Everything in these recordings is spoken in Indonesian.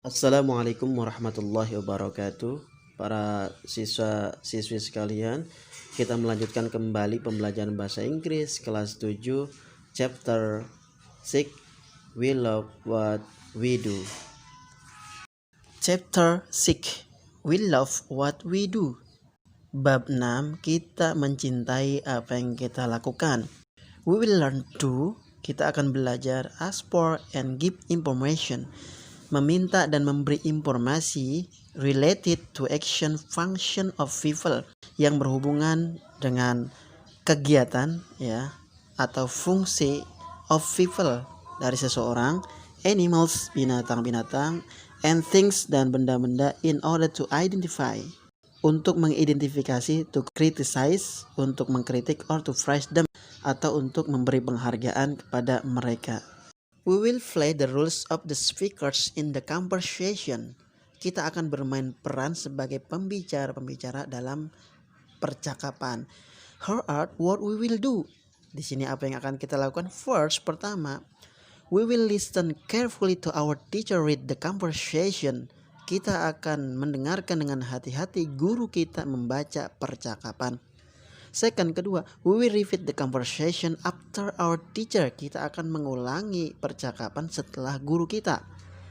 Assalamualaikum warahmatullahi wabarakatuh. Para siswa-siswi sekalian, kita melanjutkan kembali pembelajaran bahasa Inggris kelas 7 chapter 6 We Love What We Do. Chapter 6 We Love What We Do. Bab 6, kita mencintai apa yang kita lakukan. We will learn to, kita akan belajar ask for and give information, meminta dan memberi informasi related to action function of people, yang berhubungan dengan kegiatan ya atau fungsi of people dari seseorang, animals binatang-binatang, and things dan benda-benda, in order to identify untuk mengidentifikasi, to criticize untuk mengkritik, or to praise them atau untuk memberi penghargaan kepada mereka. We will play the roles of the speakers in the conversation. Kita akan bermain peran sebagai pembicara dalam percakapan. Here are what we will do. Di sini apa yang akan kita lakukan? First, pertama, we will listen carefully to our teacher read the conversation. Kita akan mendengarkan dengan hati-hati guru kita membaca percakapan. Second, kedua, we will repeat the conversation after our teacher. Kita akan mengulangi percakapan setelah guru kita.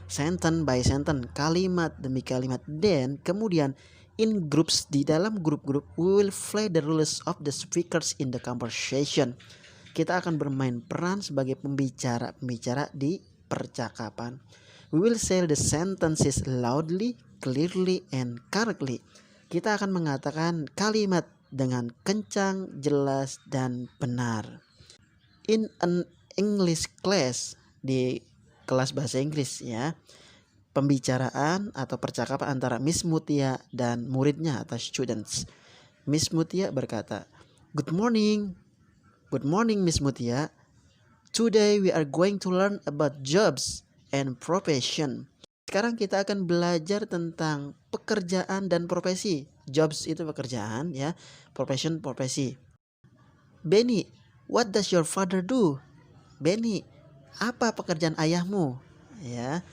Sentence by sentence, kalimat demi kalimat. Then, kemudian, in groups, di dalam grup-grup, we will play the roles of the speakers in the conversation. Kita akan bermain peran sebagai pembicara di percakapan. We will say the sentences loudly, clearly, and correctly. Kita akan mengatakan kalimat dengan kencang, jelas, dan benar. In an English class, di kelas bahasa Inggris ya, pembicaraan atau percakapan antara Miss Mutia dan muridnya atau students. Miss Mutia berkata, "Good morning. Good morning, Miss Mutia. Today we are going to learn about jobs and profession." Sekarang kita akan belajar tentang pekerjaan dan profesi. Jobs itu pekerjaan ya, profession profesi. Benny, what does your father do? Benny, apa pekerjaan ayahmu? Ya,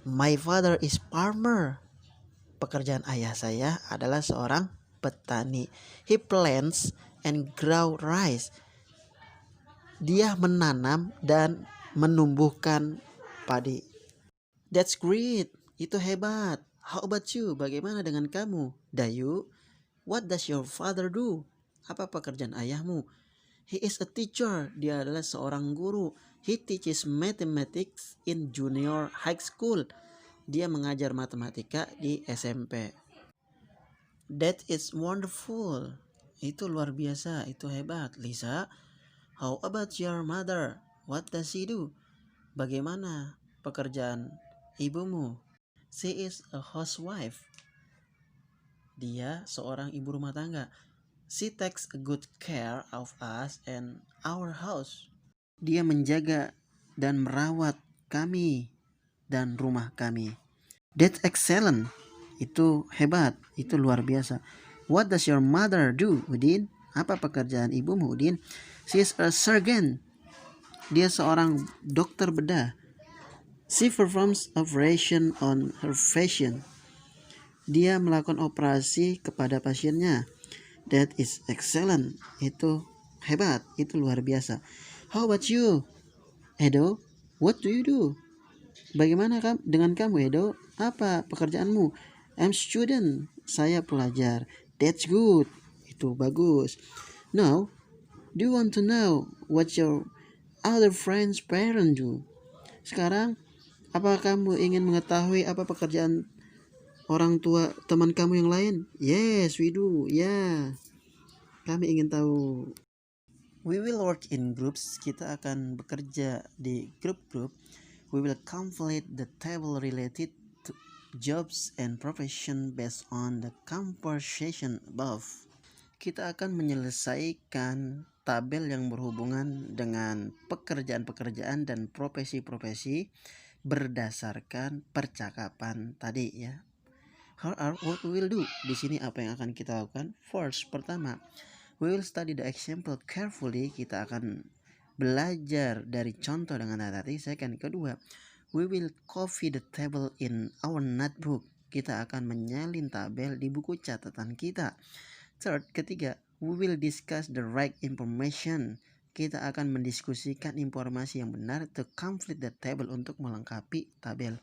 my father is farmer. Pekerjaan ayah saya adalah seorang petani. He plants and grow rice. Dia menanam dan menumbuhkan padi. That's great. Itu hebat. How about you? Bagaimana dengan kamu? Dayu, what does your father do? Apa pekerjaan ayahmu? He is a teacher. Dia adalah seorang guru. He teaches mathematics in junior high school. Dia mengajar matematika di SMP. That is wonderful. Itu luar biasa. Itu hebat. Lisa, how about your mother? What does she do? Bagaimana pekerjaan ibumu? She is a housewife. Dia seorang ibu rumah tangga. She takes a good care of us and our house. Dia menjaga dan merawat kami dan rumah kami. That's excellent. Itu hebat. Itu luar biasa. What does your mother do, Udin? Apa pekerjaan ibumu, Udin? She is a surgeon. Dia seorang dokter bedah. She performs operation on her patient. Dia melakukan operasi kepada pasiennya. That is excellent. Itu hebat. Itu luar biasa. How about you, Edo? What do you do? Bagaimana dengan kamu, Edo? Apa pekerjaanmu? I'm student. Saya pelajar. That's good. Itu bagus. Now, do you want to know what your other friends' parents do? Sekarang, apakah kamu ingin mengetahui apa pekerjaan orang tua teman kamu yang lain? Yes, we do. Ya, kami ingin tahu. We will work in groups. Kita akan bekerja di grup-grup. We will complete the table related to jobs and profession based on the conversation above. Kita akan menyelesaikan tabel yang berhubungan dengan pekerjaan-pekerjaan dan profesi-profesi berdasarkan percakapan tadi ya. How are what we will do? Di sini apa yang akan kita lakukan? First, pertama, we will study the example carefully. Kita akan belajar dari contoh dengan hati-hati. Second, kedua, we will copy the table in our notebook. Kita akan menyalin tabel di buku catatan kita. Third, ketiga, we will discuss the right information. Kita akan mendiskusikan informasi yang benar to complete the table, untuk melengkapi tabel.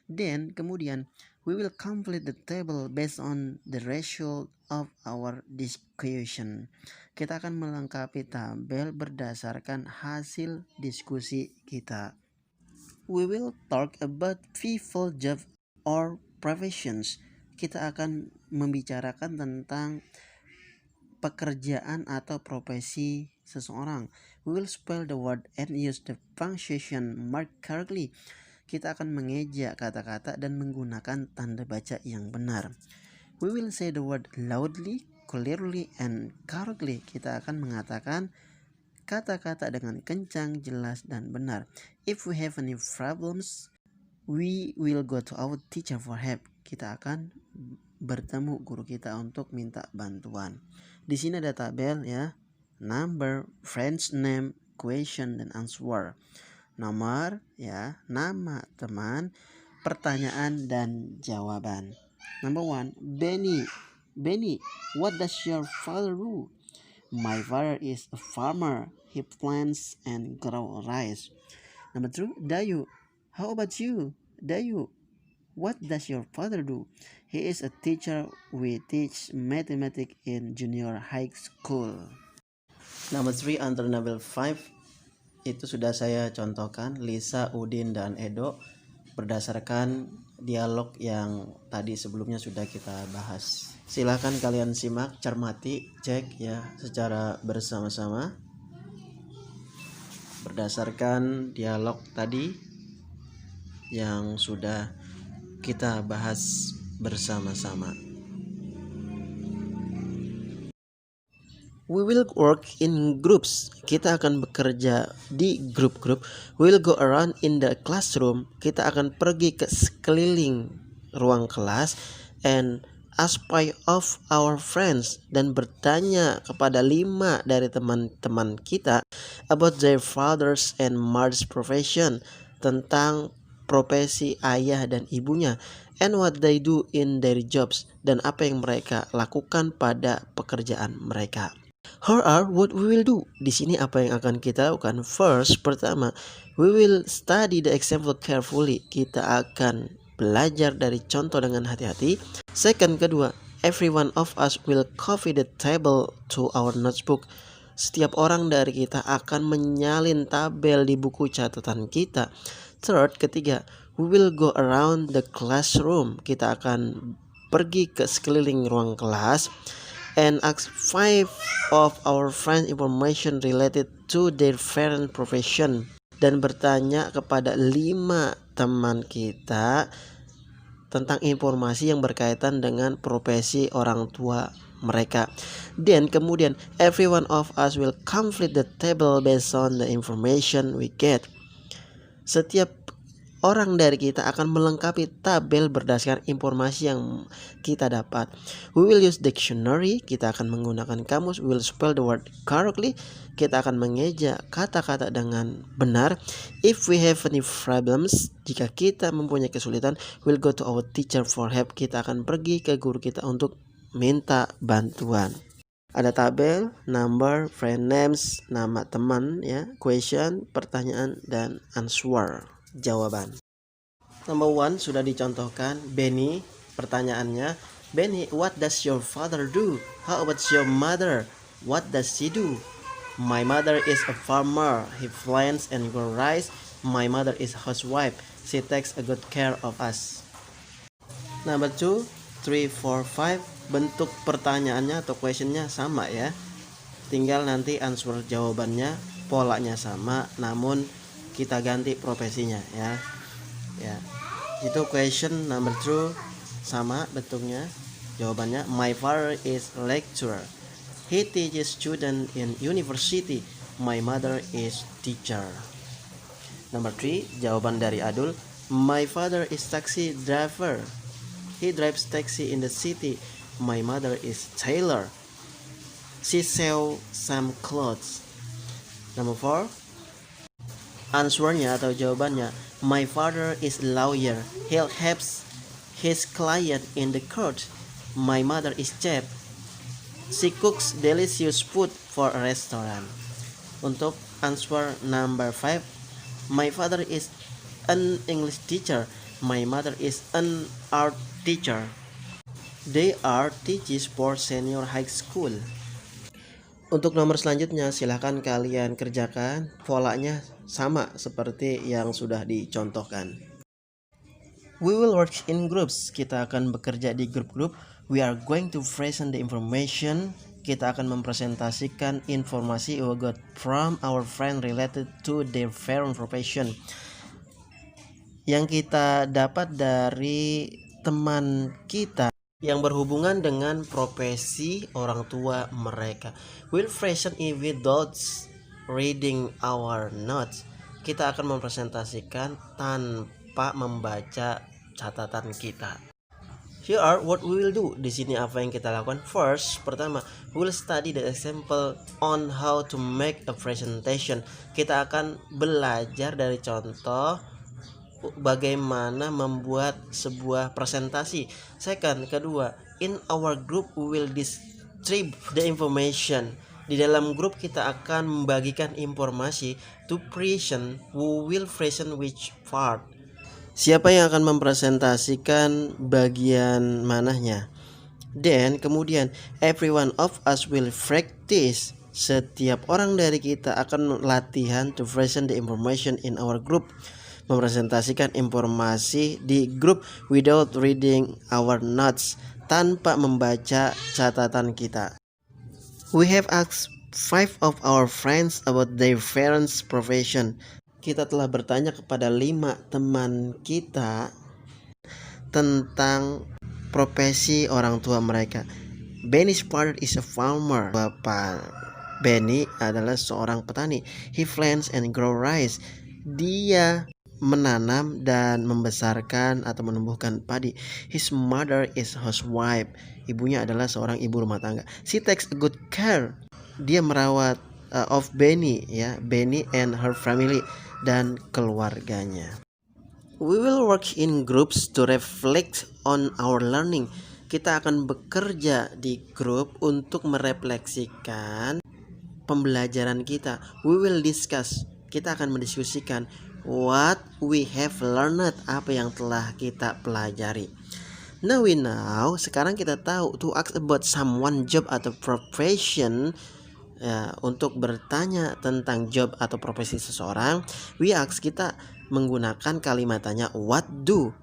Then, kemudian, we will complete the table based on the result of our discussion. Kita akan melengkapi tabel berdasarkan hasil diskusi kita. We will talk about people, job, or professions. Kita akan membicarakan tentang pekerjaan atau profesi seseorang. We will spell the word and use the punctuation mark correctly. Kita akan mengeja kata-kata dan menggunakan tanda baca yang benar. We will say the word loudly, clearly, and correctly. Kita akan mengatakan kata-kata dengan kencang, jelas, dan benar. If we have any problems, we will go to our teacher for help. Kita akan bertemu guru kita untuk minta bantuan. Di sini ada tabel ya, number, friend's name, question, dan answer. Nomor ya, nama teman, pertanyaan, dan jawaban. Number 1, Benny, what does your father do? My father is a farmer. He plants and grows rice. Number 2, Dayu, how about you? Dayu, what does your father do? He is a teacher. We teach mathematics in junior high school. Number 3 under level 5 itu sudah saya contohkan Lisa, Udin, dan Edo berdasarkan dialog yang tadi sebelumnya sudah kita bahas. Silakan kalian simak, cermati, cek ya secara bersama-sama berdasarkan dialog tadi yang sudah kita bahas bersama-sama. We will work in groups. Kita akan bekerja di grup-grup. We will go around in the classroom. Kita akan pergi ke sekeliling ruang kelas and ask 5 of our friends, dan bertanya kepada 5 dari teman-teman kita about their fathers and mothers profession, tentang profesi ayah dan ibunya, and what they do in their jobs, dan apa yang mereka lakukan pada pekerjaan mereka. Here are what we will do. Di sini apa yang akan kita lakukan? First, pertama, we will study the example carefully. Kita akan belajar dari contoh dengan hati-hati. Second, kedua, every one of us will copy the table to our notebook. Setiap orang dari kita akan menyalin tabel di buku catatan kita. Third, ketiga, we will go around the classroom. Kita akan pergi ke sekeliling ruang kelas and ask 5 of our friends information related to their parent profession, dan bertanya kepada 5 teman kita tentang informasi yang berkaitan dengan profesi orang tua mereka. Dan kemudian every one of us will complete the table based on the information we get. Setiap orang dari kita akan melengkapi tabel berdasarkan informasi yang kita dapat. We will use dictionary. Kita akan menggunakan kamus. We will spell the word correctly. Kita akan mengeja kata-kata dengan benar. If we have any problems, jika kita mempunyai kesulitan, we'll go to our teacher for help. Kita akan pergi ke guru kita untuk minta bantuan. Ada tabel, number, friend names, nama teman ya, question, pertanyaan, dan answer, jawaban. Number 1 sudah dicontohkan. Benny, pertanyaannya, Benny, what does your father do? How about your mother? What does she do? My mother is a farmer. He plants and grows rice. My mother is a housewife. She takes a good care of us. Number 2, 3, 4, 5. Bentuk pertanyaannya atau questionnya sama ya. Tinggal nanti answer jawabannya, polanya sama, namun kita ganti profesinya ya. Itu question number 2 sama bentuknya, jawabannya. My father is a lecturer. He teaches students in university. My mother is teacher. Number 3, jawaban dari Adul. My father is taxi driver. He drives taxi in the city. My mother is tailor. She sells some clothes. Number 4, answernya atau jawabannya. My father is a lawyer. He helps his client in the court. My mother is chef. She cooks delicious food for a restaurant. Untuk answer number 5, my father is an English teacher. My mother is an art teacher. They are teachers for senior high school. Untuk nomor selanjutnya silahkan kalian kerjakan, polanya sama seperti yang sudah dicontohkan. We will work in groups. Kita akan bekerja di grup-grup. We are going to present the information. Kita akan mempresentasikan informasi we got from our friend related to their foreign profession. Yang kita dapat dari teman kita yang berhubungan dengan profesi orang tua mereka. We'll present it without reading our notes. Kita akan mempresentasikan tanpa membaca catatan kita. Here are what we will do. Di sini apa yang kita lakukan? First, pertama, we'll study the example on how to make a presentation. Kita akan belajar dari contoh bagaimana membuat sebuah presentasi. Second, kedua, in our group we will distribute the information. Di dalam grup kita akan membagikan informasi. To present, we will present which part. Siapa yang akan mempresentasikan bagian mananya? Then kemudian every one of us will practice. Setiap orang dari kita akan latihan to present the information in our group. Mempresentasikan informasi di grup without reading our notes, tanpa membaca catatan kita. We have asked 5 of our friends about their parents' profession. Kita telah bertanya kepada 5 teman kita tentang profesi orang tua mereka. Benny's father is a farmer. Bapak Benny adalah seorang petani. He plants and grow rice. Dia menanam dan membesarkan atau menumbuhkan padi. His mother is housewife. Ibunya adalah seorang ibu rumah tangga. She takes a good care. Dia merawat of Benny, ya, Benny and her family, dan keluarganya. We will work in groups to reflect on our learning. Kita akan bekerja di grup untuk merefleksikan pembelajaran kita. We will discuss. Kita akan mendiskusikan what we have learned, apa yang telah kita pelajari. Now we know, sekarang kita tahu to ask about someone job atau profession. Ya, untuk bertanya tentang job atau profesi seseorang, we ask, kita menggunakan kalimat tanya what do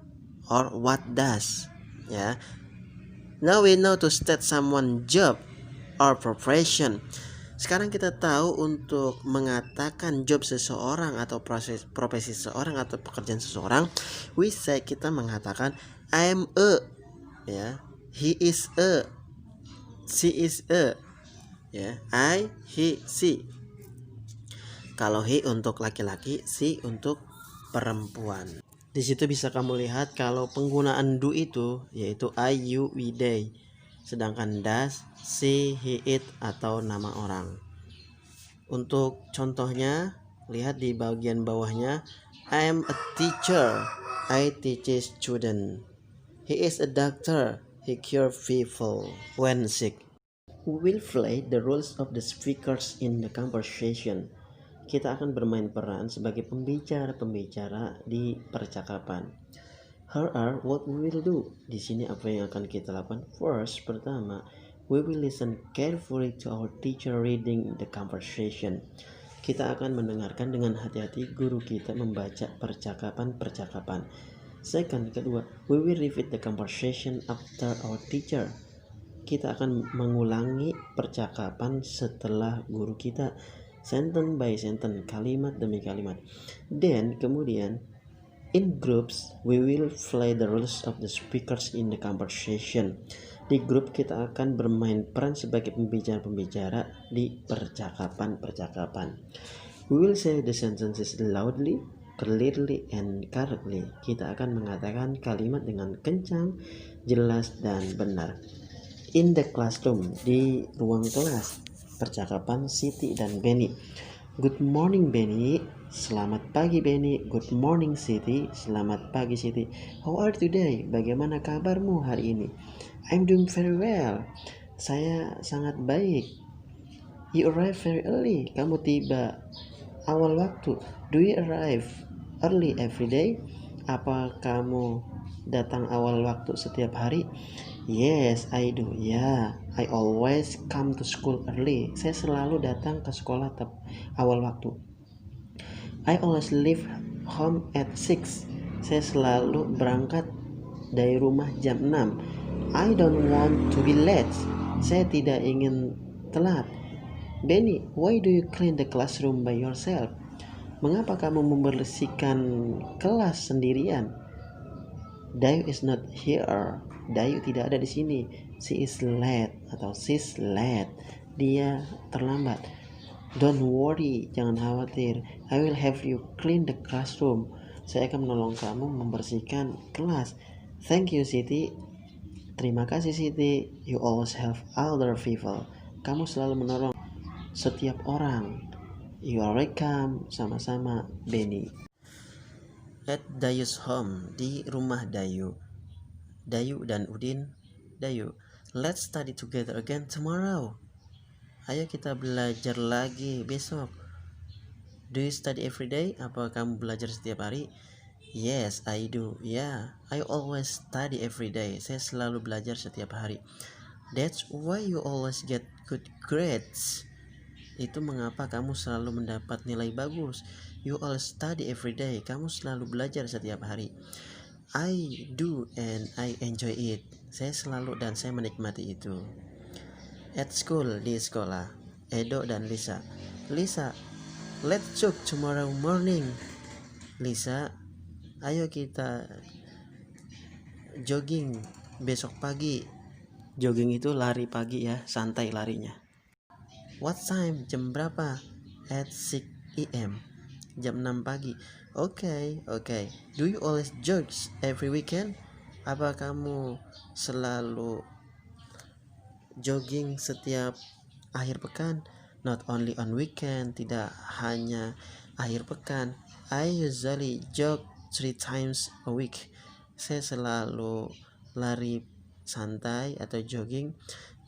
or what does. Ya. Now we know to state someone job or profession. Sekarang kita tahu untuk mengatakan job seseorang atau profesi seseorang atau pekerjaan seseorang, we say, kita mengatakan I am a, ya, he is a, she is a, ya, I, he, she. Kalau he untuk laki-laki, she untuk perempuan. Di situ bisa kamu lihat kalau penggunaan do itu yaitu I, you, we, they. Sedangkan does, she, he, it atau nama orang. Untuk contohnya, lihat di bagian bawahnya. I am a teacher. I teach student. He is a doctor. He cures people when sick. We will play the roles of the speakers in the conversation. Kita akan bermain peran sebagai pembicara-pembicara di percakapan. Here are what we will do. Di sini apa yang akan kita lakukan? First, pertama, we will listen carefully to our teacher reading the conversation. Kita akan mendengarkan dengan hati-hati guru kita membaca percakapan-percakapan. Second, kedua, we will repeat the conversation after our teacher. Kita akan mengulangi percakapan setelah guru kita, sentence by sentence, kalimat demi kalimat. Then kemudian in groups we will play the roles of the speakers in the conversation. Di grup kita akan bermain peran sebagai pembicara-pembicara di percakapan-percakapan. We will say the sentences loudly, clearly, and correctly. Kita akan mengatakan kalimat dengan kencang, jelas, dan benar. In the classroom, di ruang kelas, percakapan Siti dan Benny. Good morning, Benny. Selamat pagi, Benny. Good morning, Siti. Selamat pagi, Siti. How are you today? Bagaimana kabarmu hari ini? I'm doing very well. Saya sangat baik. You arrive very early. Kamu tiba awal waktu. Do you arrive early every day? Apa kamu datang awal waktu setiap hari? Yes, I do. Yeah, I always come to school early. Saya selalu datang ke sekolah awal waktu. I always leave home at 6. Saya selalu berangkat dari rumah jam 6. I don't want to be late. Saya tidak ingin telat. Benny, why do you clean the classroom by yourself? Mengapa kamu membersihkan kelas sendirian? Dayu is not here. Dayu tidak ada di sini. She is late atau she's late. Dia terlambat. Don't worry, jangan khawatir. I will have you clean the classroom. Saya akan menolong kamu membersihkan kelas. Thank you, Siti. Terima kasih, Siti. You always help other people. Kamu selalu menolong setiap orang. You are welcome. Sama-sama, Benny. At Dayu's home, di rumah Dayu. Dayu dan Udin. Dayu, let's study together again tomorrow. Ayo kita belajar lagi besok. Do you study every day? Apa kamu belajar setiap hari? Yes, I do. Yeah, I always study every day. Saya selalu belajar setiap hari. That's why you always get good grades. Itu mengapa kamu selalu mendapat nilai bagus. You always study every day. Kamu selalu belajar setiap hari. I do and I enjoy it. Saya selalu dan saya menikmati itu. At school, di sekolah. Edo dan Lisa. Lisa, let's jog tomorrow morning. Lisa, ayo kita jogging besok pagi. Jogging itu lari pagi ya, santai larinya. What time? Jam berapa? At 6 a.m. Jam 6 pagi. Okay. Do you always jog every weekend? Apa kamu selalu jogging setiap akhir pekan? Not only on weekend, tidak hanya akhir pekan. I usually jog 3 times a week. Saya selalu lari santai atau jogging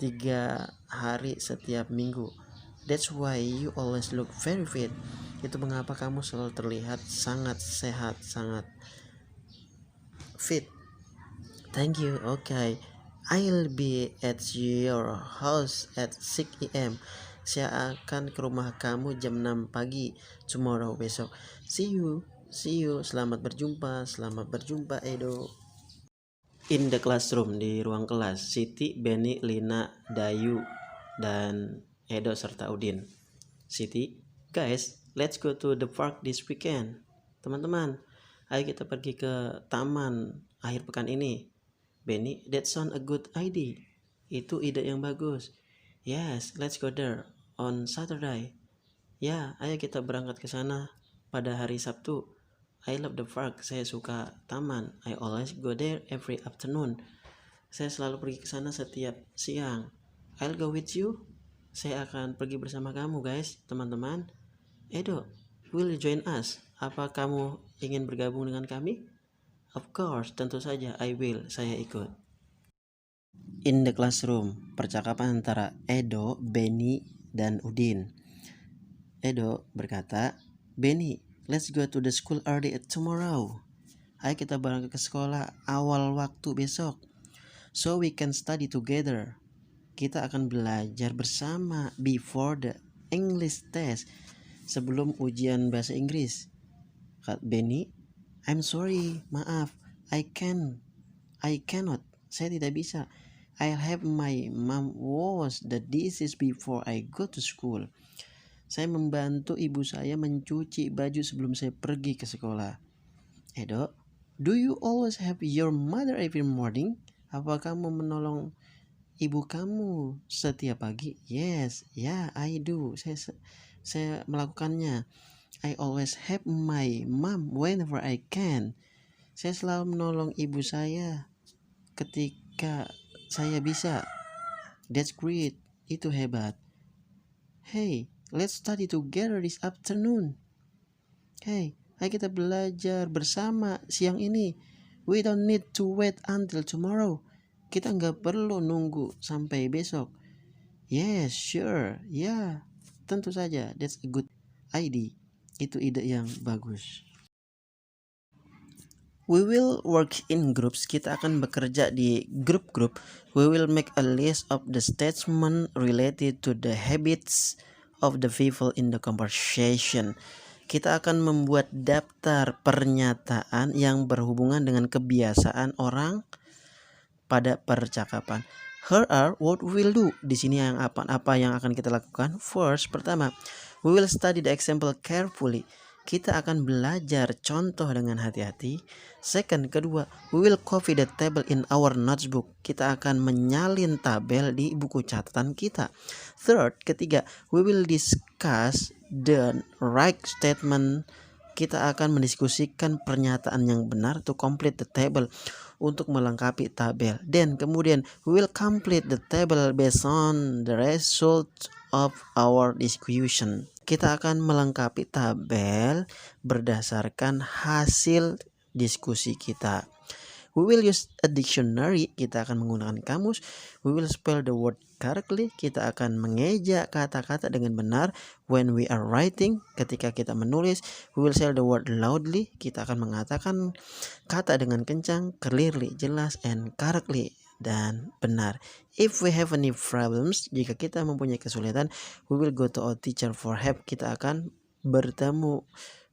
3 hari setiap minggu. That's why you always look very fit. Itu mengapa kamu selalu terlihat sangat sehat, sangat fit. Thank you. Okay. I'll be at your house at 6 a.m. Saya akan ke rumah kamu jam 6 pagi tomorrow, besok. See you. Selamat berjumpa Edo. In the classroom, di ruang kelas, Siti, Benny, Lina, Dayu, dan Edo serta Udin. Siti, guys, let's go to the park this weekend. Teman-teman, ayo kita pergi ke taman akhir pekan ini. Benny, that sound a good idea. Itu ide yang bagus. Yes, let's go there on Saturday. Ya, ayo kita berangkat ke sana pada hari Sabtu. I love the park. Saya suka taman. I always go there every afternoon. Saya selalu pergi ke sana setiap siang. I'll go with you. Saya akan pergi bersama kamu, guys, teman-teman. Edo, will you join us? Apa kamu ingin bergabung dengan kami? Of course, tentu saja, I will. Saya ikut. In the classroom, percakapan antara Edo, Benny, dan Udin. Edo berkata, Benny, let's go to the school early tomorrow. Ayo kita berangkat ke sekolah awal waktu besok. So we can study together. Kita akan belajar bersama before the English test. Sebelum ujian bahasa Inggris. Kata Benny, I'm sorry, maaf, I cannot, saya tidak bisa. I'll have my mom wash the dishes before I go to school. Saya membantu ibu saya mencuci baju sebelum saya pergi ke sekolah. Edo, do you always have your mother every morning? Apa kamu menolong ibu kamu setiap pagi? Yes, yeah, I do. Saya melakukannya. I always help my mom whenever I can. Saya selalu menolong ibu saya ketika saya bisa. That's great. Itu hebat. Hey, let's study together this afternoon. Hey, ayo kita belajar bersama siang ini. We don't need to wait until tomorrow. Kita nggak perlu nunggu sampai besok. Yes, sure. Ya, tentu saja. That's a good idea. Itu ide yang bagus. We will work in groups. Kita akan bekerja di grup-grup. We will make a list of the statements related to the habits of the people in the conversation. Kita akan membuat daftar pernyataan yang berhubungan dengan kebiasaan orang pada percakapan. Here are what we will do. Di sini yang apa yang akan kita lakukan. First, pertama, we will study the example carefully. Kita akan belajar contoh dengan hati-hati. Second, kedua, we will copy the table in our notebook. Kita akan menyalin tabel di buku catatan kita. Third, ketiga, we will discuss the right statement. Kita akan mendiskusikan pernyataan yang benar to complete the table, untuk melengkapi tabel. Dan kemudian we will complete the table based on the result of our discussion. Kita akan melengkapi tabel berdasarkan hasil diskusi kita. We will use a dictionary. Kita akan menggunakan kamus. We will spell the word correctly. Kita akan mengeja kata-kata dengan benar. When we are writing, ketika kita menulis. We will say the word loudly. Kita akan mengatakan kata dengan kencang, clearly, jelas, and correctly, dan benar. If we have any problems, jika kita mempunyai kesulitan, we will go to our teacher for help. Kita akan bertemu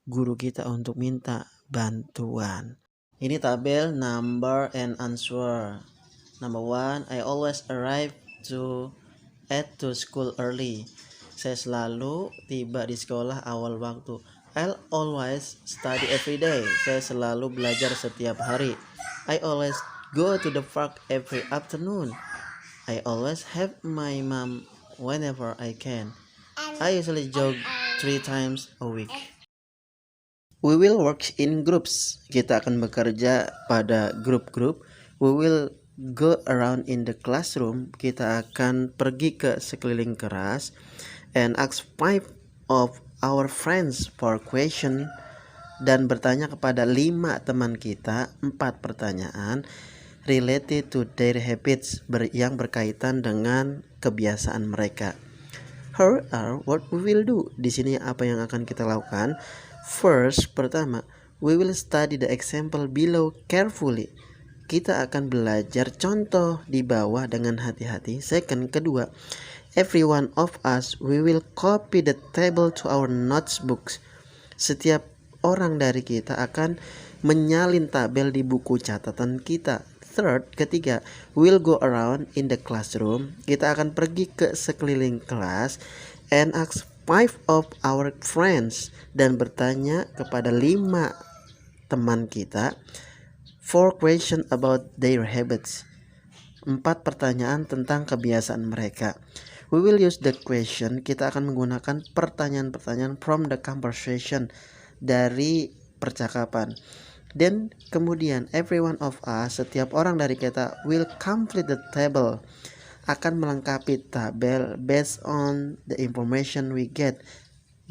guru kita untuk minta bantuan. Ini tabel number and answer. Number 1, I always arrive at school early. Saya selalu tiba di sekolah awal waktu. I'll always study every day. Saya selalu belajar setiap hari. I always go to the park every afternoon. I always help my mom whenever I can. I usually jog 3 times a week. We will work in groups. Kita akan bekerja pada grup-grup. We will go around in the classroom. Kita akan pergi ke sekeliling kelas and ask 5 of our friends for question, dan bertanya kepada 5 teman kita 4 pertanyaan related to their habits, yang berkaitan dengan kebiasaan mereka. Here are what we will do. Di sini apa yang akan kita lakukan. First, pertama, we will study the example below carefully. Kita akan belajar contoh di bawah dengan hati-hati. Second, kedua, every one of us, we will copy the table to our notebooks. Setiap orang dari kita akan menyalin tabel di buku catatan kita. Third, ketiga, we'll go around in the classroom. Kita akan pergi ke sekeliling kelas and ask 5 of our friends, dan bertanya kepada 5 teman kita for question about their habits. 4 pertanyaan tentang kebiasaan mereka. We will use the question. Kita akan menggunakan pertanyaan-pertanyaan from the conversation, dari percakapan. Dan kemudian every one of us, setiap orang dari kita, will complete the table, akan melengkapi tabel based on the information we get,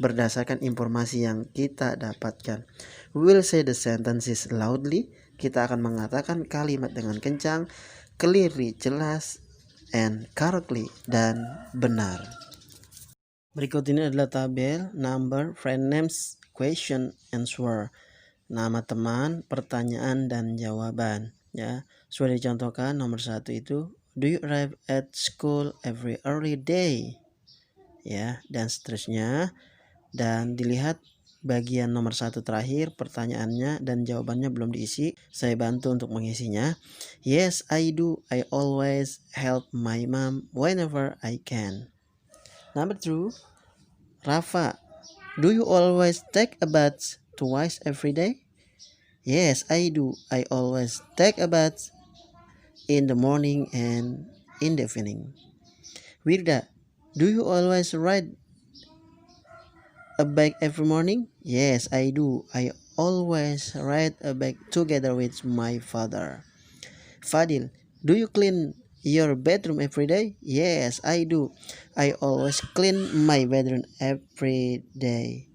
berdasarkan informasi yang kita dapatkan. We will say the sentences loudly. Kita akan mengatakan kalimat dengan kencang, clearly, jelas, and correctly, dan benar. Berikut ini adalah tabel number, friend names, question, answer. Nama teman, pertanyaan, dan jawaban. Ya, sudah dicontohkan. Nomor 1 itu, do you arrive at school every early day? Ya, dan seterusnya. Dan dilihat bagian nomor 1 terakhir, pertanyaannya dan jawabannya belum diisi. Saya bantu untuk mengisinya. Yes, I do. I always help my mom whenever I can. Number 2, Rafa, do you always take a bath twice every day? Yes, I do. I always take a bath in the morning and in the evening. Wirda, do you always ride a bike every morning? Yes, I do. I always ride a bike together with my father. Fadil, do you clean your bedroom every day? Yes, I do. I always clean my bedroom every day.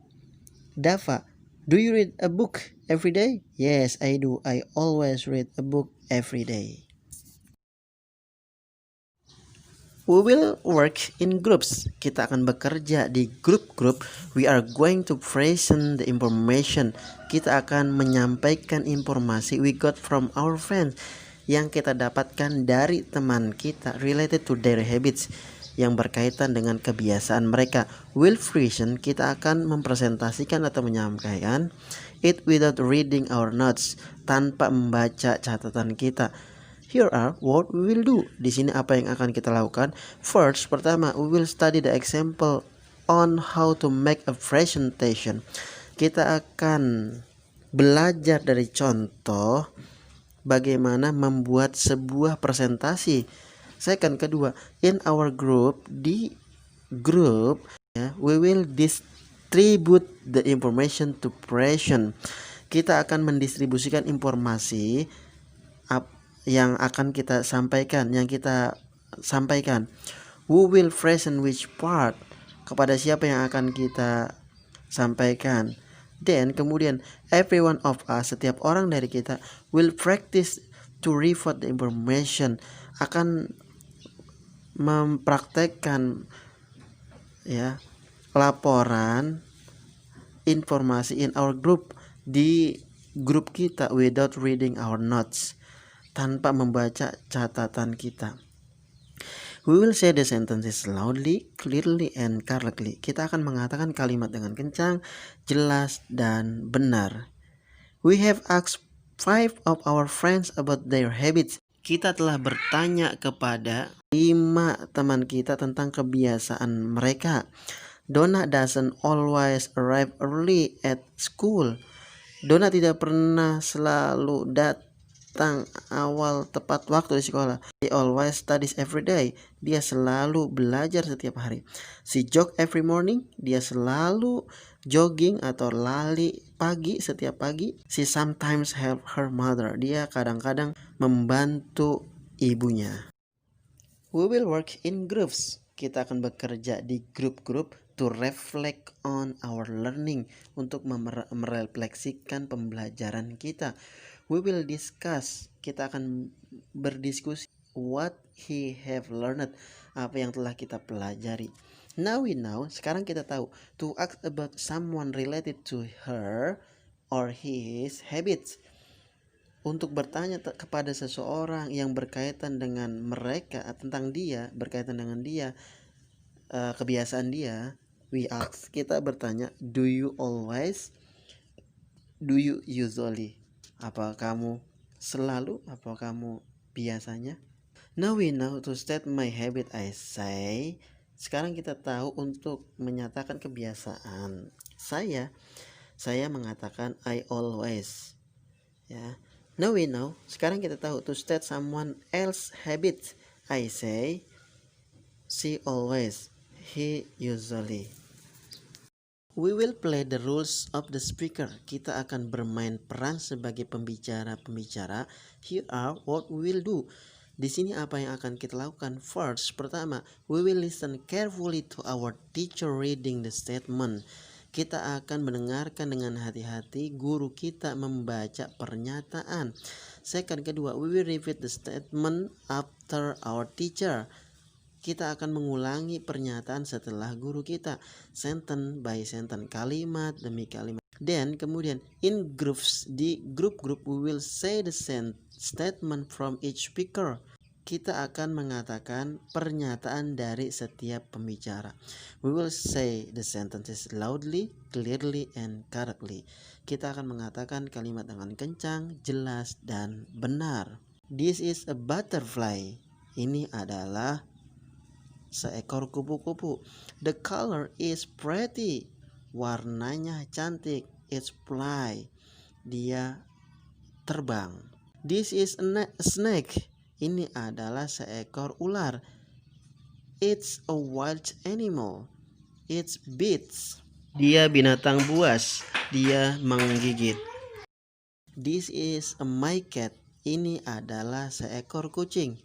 Dava, do you read a book every day? Yes, I do. I always read a book every day. We will work in groups. Kita akan bekerja di grup-grup. We are going to present the information. Kita akan menyampaikan informasi we got from our friends yang kita dapatkan dari teman kita related to their habits, yang berkaitan dengan kebiasaan mereka. Will present, kita akan mempresentasikan atau menyampaikan it without reading our notes, tanpa membaca catatan kita. Here are what we will do. Di sini apa yang akan kita lakukan? First, pertama, we will study the example on how to make a presentation. Kita akan belajar dari contoh bagaimana membuat sebuah presentasi. Second, kedua, in our group, di grup, ya, we will distribute the information to present. Kita akan mendistribusikan informasi yang akan kita sampaikan, Who will present which part? Kepada siapa yang akan kita sampaikan? Then kemudian every one of us, setiap orang dari kita, will practice to report the information, akan mempraktekkan ya laporan informasi in our group, di grup kita, without reading our notes, tanpa membaca catatan kita. We will say the sentences loudly, clearly, and correctly. Kita akan mengatakan kalimat dengan kencang, jelas, dan benar. We have asked 5 of our friends about their habits. Kita telah bertanya kepada 5 teman kita tentang kebiasaan mereka. Donna doesn't always arrive early at school. Donna tidak pernah selalu datang awal tepat waktu di sekolah. He always studies every day. Dia selalu belajar setiap hari. She jog every morning. Dia selalu jogging atau lari pagi setiap pagi. She sometimes help her mother. Dia kadang-kadang membantu ibunya. We will work in groups. Kita akan bekerja di grup-grup to reflect on our learning, untuk merefleksikan pembelajaran kita. We will discuss, kita akan berdiskusi what he have learned, apa yang telah kita pelajari. Now we know, sekarang kita tahu, to ask about someone related to her or his habits, untuk bertanya kepada seseorang yang berkaitan dengan mereka, tentang dia, berkaitan dengan dia, kebiasaan dia. We ask, kita bertanya, do you always, do you usually, apa kamu selalu, apa kamu biasanya. Now we know to state my habit, I say. Sekarang kita tahu untuk menyatakan kebiasaan saya mengatakan I always, ya. Now we know, sekarang kita tahu to state someone else habit, I say she always, he usually. We will play the roles of the speaker. Kita akan bermain peran sebagai pembicara. Here are what we will do. Di sini apa yang akan kita lakukan? First, pertama, we will listen carefully to our teacher reading the statement. Kita akan mendengarkan dengan hati-hati guru kita membaca pernyataan. Second, kedua, we will repeat the statement after our teacher. Kita akan mengulangi pernyataan setelah guru kita, sentence by sentence, kalimat demi kalimat. Then kemudian in groups, di grup-grup, we will say the statement from each speaker. Kita akan mengatakan pernyataan dari setiap pembicara. We will say the sentences loudly, clearly, and correctly. Kita akan mengatakan kalimat dengan kencang, jelas, dan benar. This is a butterfly. Ini adalah seekor kupu-kupu. The color is pretty. Warnanya cantik. It's fly. Dia terbang. This is a snake. Ini adalah seekor ular. It's a wild animal. It bites. Dia binatang buas. Dia menggigit. This is my cat. Ini adalah seekor kucing.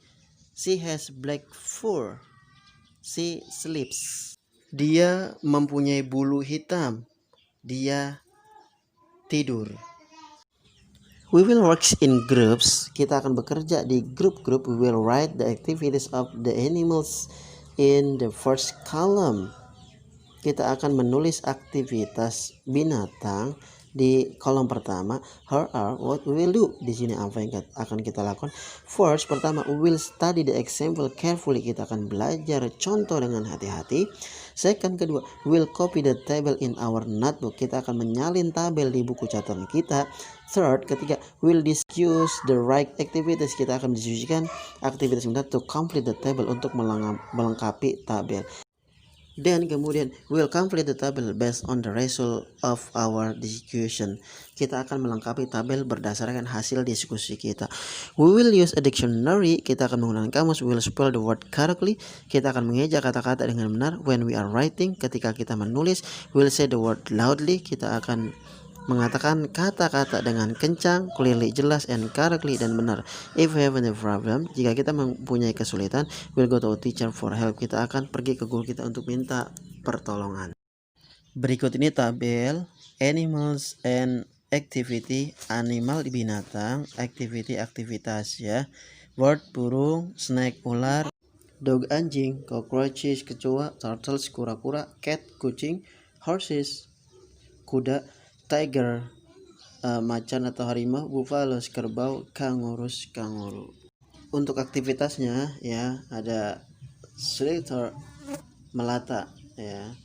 She has black fur. She sleeps. Dia mempunyai bulu hitam. Dia tidur. We will work in groups. Kita akan bekerja di grup-grup. We will write the activities of the animals in the first column. Kita akan menulis aktivitas binatang di kolom pertama. Here are what we will do. Di sini apa yang akan kita lakukan. First, pertama, we will study the example carefully. Kita akan belajar contoh dengan hati-hati. Second, kedua, we will copy the table in our notebook. Kita akan menyalin tabel di buku catatan kita. Third, ketiga, we will discuss the right activities. Kita akan mendiskusikan aktivitas benar to complete the table, untuk melengkapi tabel. Dan kemudian we will complete the table based on the result of our discussion. Kita akan melengkapi tabel berdasarkan hasil diskusi kita. We will use a dictionary. Kita akan menggunakan kamus. We will spell the word correctly. Kita akan mengeja kata-kata dengan benar. When we are writing, ketika kita menulis, we will say the word loudly. Kita akan mengatakan kata-kata dengan kencang, clearly, jelas, and correctly, dan benar. If we have any problem, jika kita mempunyai kesulitan, we'll go to a teacher for help. Kita akan pergi ke guru kita untuk minta pertolongan. Berikut ini tabel animals and activity. Animal binatang, activity aktivitas ya. Bird burung, snake ular, dog anjing, cockroaches kecoa, turtles kura-kura, cat kucing, horses kuda, tiger macan atau harimau, buffalo kerbau, kangarus kanguru. Untuk aktivitasnya ya ada slither melata ya,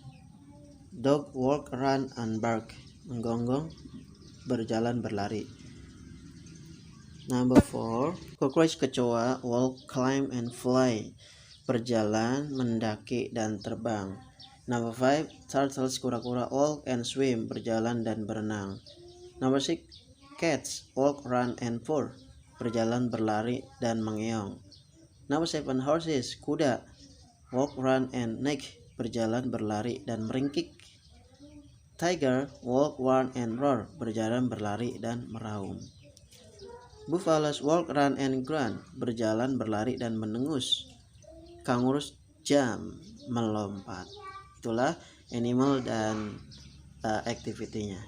dog walk, run, and bark menggonggong, berjalan, berlari. Number 4, cockroach kecoa, walk, climb, and fly berjalan, mendaki, dan terbang. Number 5, turtles kura-kura, walk and swim berjalan dan berenang. Number 6, cats walk, run, and purr berjalan, berlari, dan mengeong. Number 7, horses kuda walk, run, and neigh berjalan, berlari, dan meringkik. Tiger walk, run, and roar berjalan, berlari, dan meraung. Buffaloes walk, run, and grunt berjalan, berlari, dan menengus. Kangarus jump melompat. Itulah animal dan activity-nya.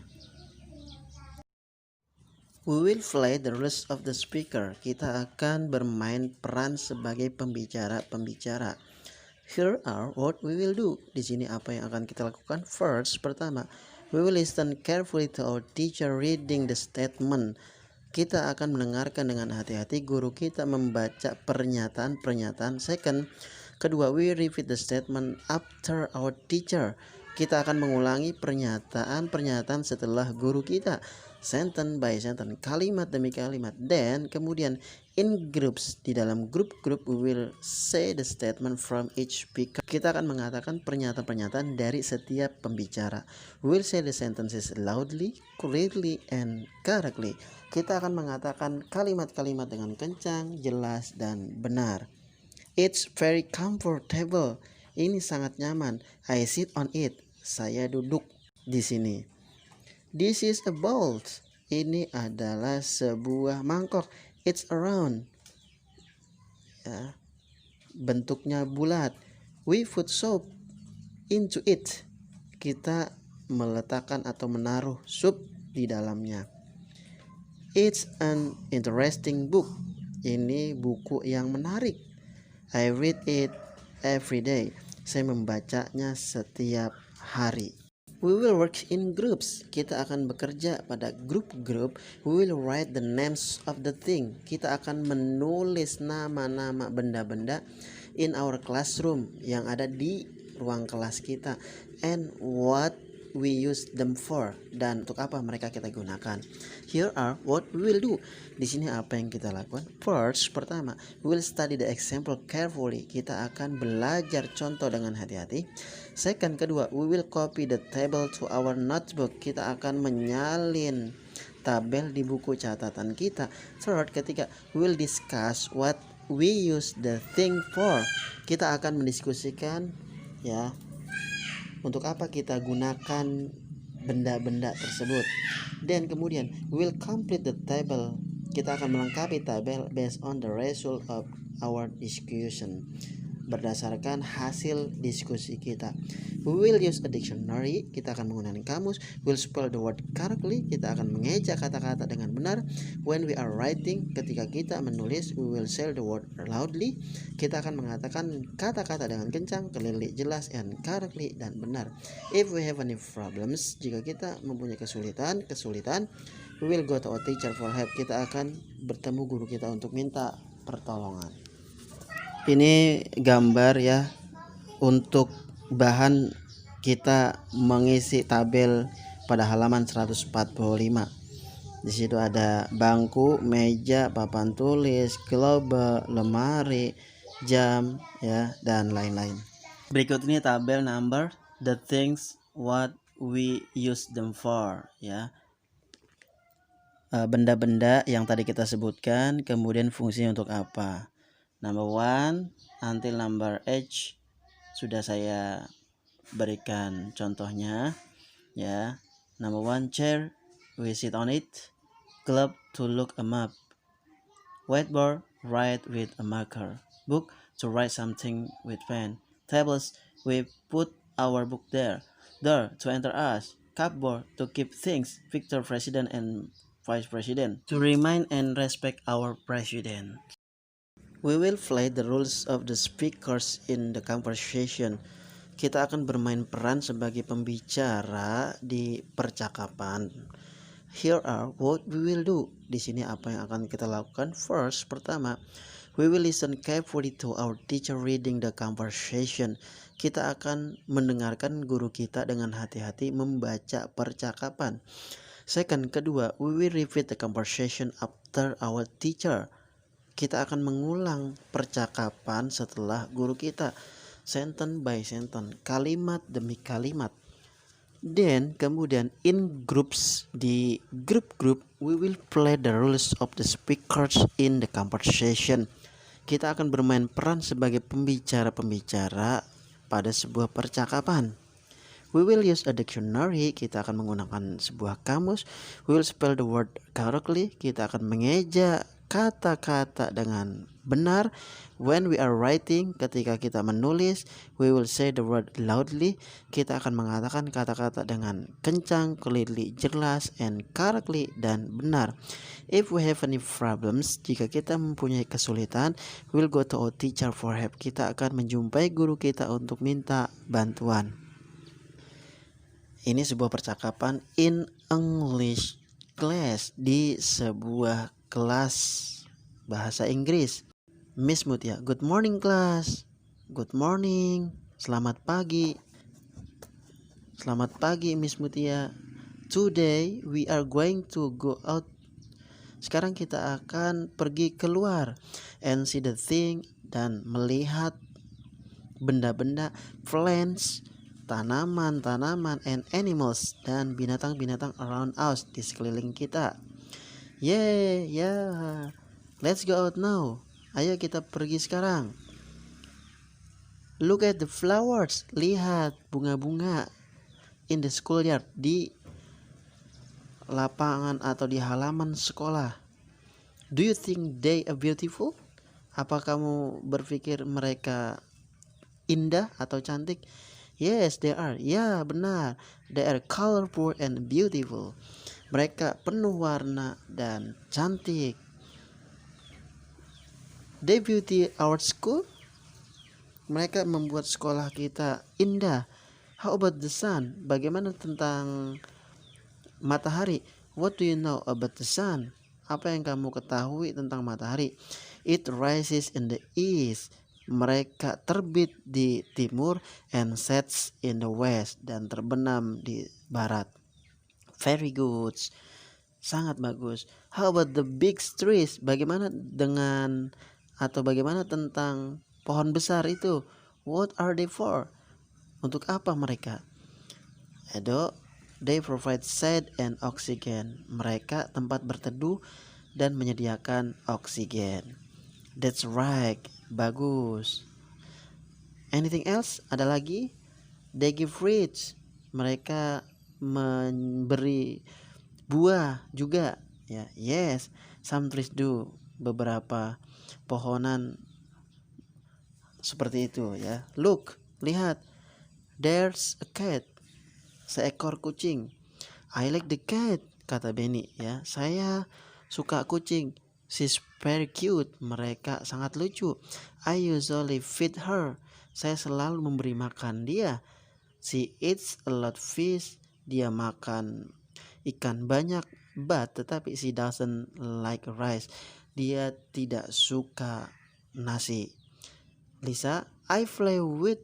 We will play the roles of the speaker. Kita akan bermain peran sebagai pembicara. Here are what we will do. Di sini apa yang akan kita lakukan? First, pertama, we will listen carefully to our teacher reading the statement. Kita akan mendengarkan dengan hati-hati guru kita membaca pernyataan-pernyataan. Second, kedua, we repeat the statement after our teacher. Kita akan mengulangi pernyataan-pernyataan setelah guru kita, sentence by sentence, kalimat demi kalimat. Dan kemudian in groups, di dalam grup-grup, we will say the statement from each speaker. Kita akan mengatakan pernyataan-pernyataan dari setiap pembicara. We will say the sentences loudly, clearly, and correctly. Kita akan mengatakan kalimat-kalimat dengan kencang, jelas, dan benar. It's very comfortable. Ini sangat nyaman. I sit on it. Saya duduk di sini. This is a bowl. Ini adalah sebuah mangkok. It's around. Ya. Bentuknya bulat. We put soap into it. Kita meletakkan atau menaruh sup di dalamnya. It's an interesting book. Ini buku yang menarik. I read it every day. Saya membacanya setiap hari. We will work in groups. Kita akan bekerja pada grup-grup. We will write the names of the thing. Kita akan menulis nama-nama benda-benda in our classroom yang ada di ruang kelas kita. And what we use them for, dan untuk apa mereka kita gunakan. Here are what we will do. Di sini apa yang kita lakukan? First, pertama, we will study the example carefully. Kita akan belajar contoh dengan hati-hati. Second, kedua, we will copy the table to our notebook. Kita akan menyalin tabel di buku catatan kita. Third, ketiga, we will discuss what we use the thing for. Kita akan mendiskusikan ya, untuk apa kita gunakan benda-benda tersebut. Dan kemudian we will complete the table. Kita akan melengkapi tabel based on the result of our discussion. berdasarkan hasil diskusi kita. We will use a dictionary, kita akan menggunakan kamus. We'll spell the word correctly, kita akan mengeja kata-kata dengan benar. When we are writing, ketika kita menulis, we will say the word loudly, kita akan mengatakan kata-kata dengan kencang, clearly, jelas, and correctly, dan benar. If we have any problems, jika kita mempunyai kesulitan, we will go to our teacher for help, kita akan bertemu guru kita untuk minta pertolongan. Ini gambar ya untuk bahan kita mengisi tabel pada halaman 145. Di situ ada bangku, meja, papan tulis, global, lemari, jam ya, dan lain-lain. Berikut ini tabel number the things what we use them for ya. Benda-benda yang tadi kita sebutkan, kemudian fungsinya untuk apa. Number 1 until number H sudah saya berikan contohnya ya. Number 1 chair, we sit on it. Club, to look a map. Whiteboard, write with a marker. Book, to write something with pen. Tables, we put our book there. Door, to enter us. Cupboard, to keep things. Victor, president and vice president. To remind and respect our president. We will play the roles of the speakers in the conversation. Kita akan bermain peran sebagai pembicara di percakapan. Here are what we will do. Di sini apa yang akan kita lakukan? First, pertama, we will listen carefully to our teacher reading the conversation. Kita akan mendengarkan guru kita dengan hati-hati membaca percakapan. Second, kedua, we will repeat the conversation after our teacher. Kita akan mengulang percakapan setelah guru kita, sentence by sentence, kalimat demi kalimat. Then kemudian in groups, di grup-grup, we will play the roles of the speakers in the conversation. Kita akan bermain peran sebagai pembicara-pembicara pada sebuah percakapan. We will use a dictionary, kita akan menggunakan sebuah kamus. We will spell the word correctly, kita akan mengeja kata-kata dengan benar. When we are writing, ketika kita menulis, we will say the word loudly, kita akan mengatakan kata-kata dengan kencang, clearly, jelas, and correctly, dan benar. If we have any problems, jika kita mempunyai kesulitan, we'll go to our teacher for help, kita akan menjumpai guru kita untuk minta bantuan. Ini sebuah percakapan in English class, di sebuah kelas bahasa Inggris. Miss Mutia, good morning class. Good morning, selamat pagi. Selamat pagi Miss Mutia. Today we are going to go out. Sekarang kita akan pergi keluar and see the thing, dan melihat benda-benda, plants, tanaman-tanaman, and animals, dan binatang-binatang around us, di sekeliling kita. Yeah, let's go out now. Ayo kita pergi sekarang. Look at the flowers, lihat bunga-bunga. In the schoolyard, di lapangan atau di halaman sekolah. Do you think they are beautiful? Apa kamu berpikir mereka indah atau cantik? Yes, they are. Ya, benar. They are colorful and beautiful. Mereka penuh warna dan cantik. They beauty our school. Mereka membuat sekolah kita indah. How about the sun? Bagaimana tentang matahari? What do you know about the sun? Apa yang kamu ketahui tentang matahari? It rises in the east. Mereka terbit di timur and sets in the west, dan terbenam di barat. Very good. Sangat bagus. How about the big trees? Bagaimana tentang pohon besar itu? What are they for? Untuk apa mereka? Edo, they provide shade and oxygen. Mereka tempat berteduh dan menyediakan oksigen. That's right. Bagus. Anything else? Ada lagi? They give fruits. Mereka memberi buah juga. Ya, yes. Some trees do. Beberapa pohonan seperti itu ya. Look, lihat. There's a cat. Seekor kucing. I like the cat, kata Benny ya. Saya suka kucing. She's very cute. Mereka sangat lucu. I usually feed her. Saya selalu memberi makan dia. She eats a lot fish. Dia makan ikan banyak. But tetapi she doesn't like rice. Dia tidak suka nasi. Lisa, I play with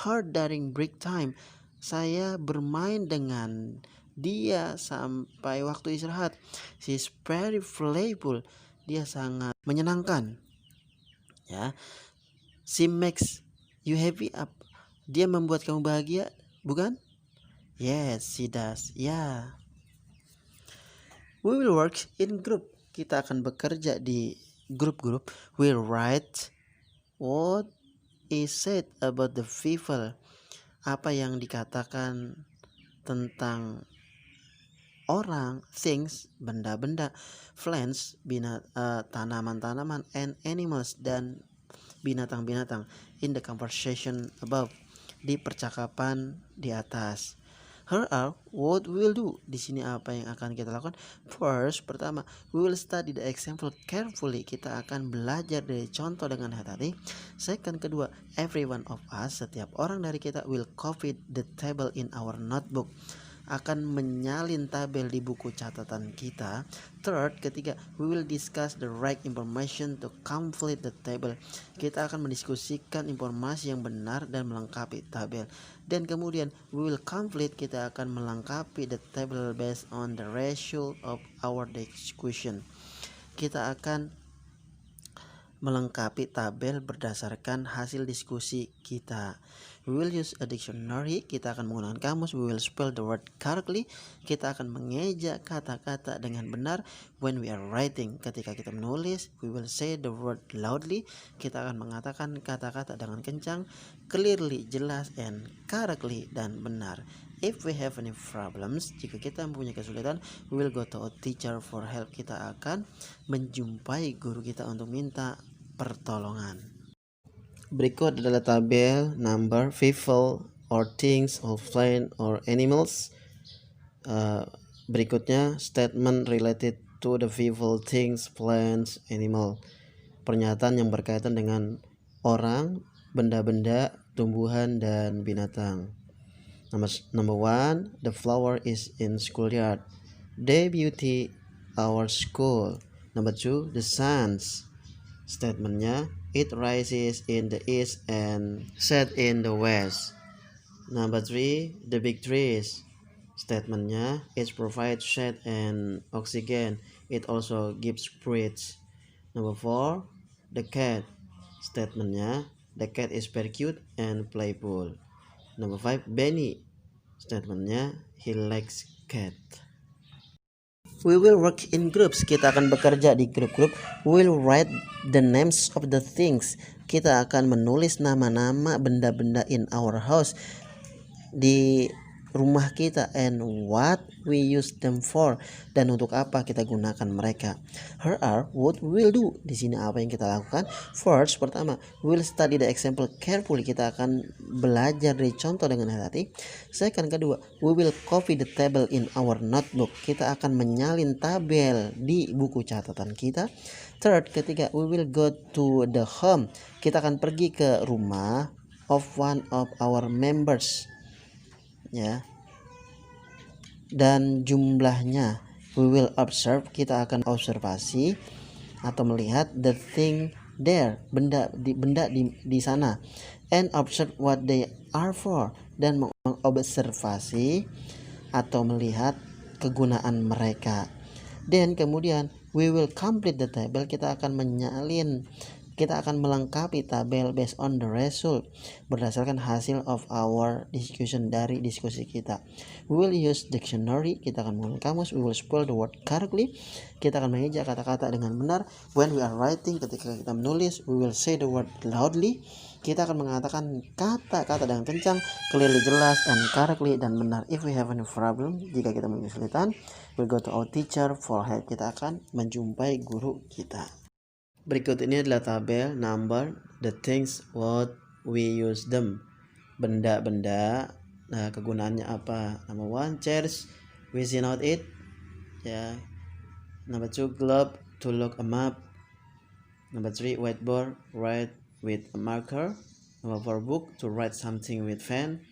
her during break time. Saya bermain dengan dia sampai waktu istirahat. She's very playful. Dia sangat menyenangkan. Ya. She makes you happy. Dia membuat kamu bahagia, bukan? Yes, she does. Ya. We will work in group. Kita akan bekerja di grup-grup. We'll write what is said about the people. Apa yang dikatakan tentang orang, things, benda-benda, plants, tanaman-tanaman, and animals, dan binatang-binatang in the conversation above, di percakapan di atas. Here are what we will do. Di sini apa yang akan kita lakukan? First, pertama, we will study the example carefully. Kita akan belajar dari contoh dengan hati-hati. Second, kedua, every one of us, setiap orang dari kita, will copy the table in our notebook. Akan menyalin tabel di buku catatan kita. Third, ketiga, we will discuss the right information to complete the table. Kita akan mendiskusikan informasi yang benar dan melengkapi tabel. Dan kemudian we will complete, kita akan melengkapi the table based on the result of our discussion. Kita akan melengkapi tabel berdasarkan hasil diskusi kita. We will use a dictionary. Kita akan menggunakan kamus. We will spell the word correctly. Kita akan mengeja kata-kata dengan benar. When we are writing, ketika kita menulis, we will say the word loudly. Kita akan mengatakan kata-kata dengan kencang, clearly, jelas, and correctly, dan benar. If we have any problems, jika kita mempunyai kesulitan, we will go to a teacher for help. Kita akan menjumpai guru kita untuk minta pertolongan. Berikut adalah tabel number people or things or plant or animals. Berikutnya statement related to the people, things, plants, animal. Pernyataan yang berkaitan dengan orang, benda-benda, tumbuhan, dan binatang. Number one, the flower is in schoolyard. They beauty our school. Number two, the suns. Statementnya, it rises in the east and set in the west. Number three, the big trees. Statementnya, it provides shade and oxygen. It also gives fruits. Number four, the cat. Statementnya, the cat is very cute and playful. Number five, Benny. Statementnya, he likes cat. We will work in groups. Kita akan bekerja di grup-grup. We will write the names of the things. Kita akan menulis nama-nama benda-benda in our house, di rumah kita, and what we use them for, dan untuk apa kita gunakan mereka. Here are what we will do. Di sini apa yang kita lakukan. First, pertama, we will study the example carefully. Kita akan belajar dari contoh dengan hati-hati. Second, kedua, we will copy the table in our notebook. Kita akan menyalin tabel di buku catatan kita. Third, ketiga, we will go to the home. Kita akan pergi ke rumah of one of our members, ya, dan jumlahnya. We will observe. Kita akan observasi atau melihat the thing there, benda di sana, and observe what they are for, dan mengobservasi atau melihat kegunaan mereka. Dan kemudian we will complete the table. Kita akan melengkapi tabel based on the result, berdasarkan hasil of our discussion, dari diskusi kita. We will use dictionary. Kita akan menggunakan kamus. We will spell the word correctly. Kita akan mengeja kata-kata dengan benar. When we are writing, ketika kita menulis, we will say the word loudly. Kita akan mengatakan kata-kata dengan kencang, clearly, jelas, and correctly, dan benar. If we have any problem, jika kita mempunyai kesulitan, we'll go to our teacher for help. Kita akan menjumpai guru kita. Berikut ini adalah tabel number the things what we use them. Benda-benda, nah kegunaannya apa? Number 1 chairs, we sit out it. Ya. Number 2 glove, to look a map. Number 3 whiteboard, write with a marker. Number 4 book, to write something with pen.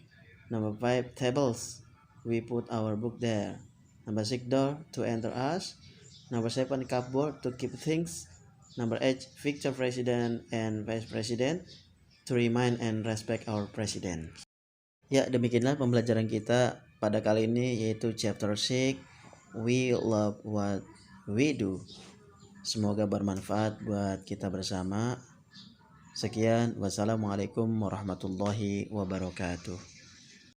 Number 5 tables, we put our book there. Number 6 door, to enter us. Number 7 cupboard, to keep things. Number 8 picture president and vice president, to remind and respect our president. Ya, demikianlah pembelajaran kita pada kali ini, yaitu chapter 6, we love what we do. Semoga bermanfaat buat kita bersama. Sekian, wassalamualaikum warahmatullahi wabarakatuh.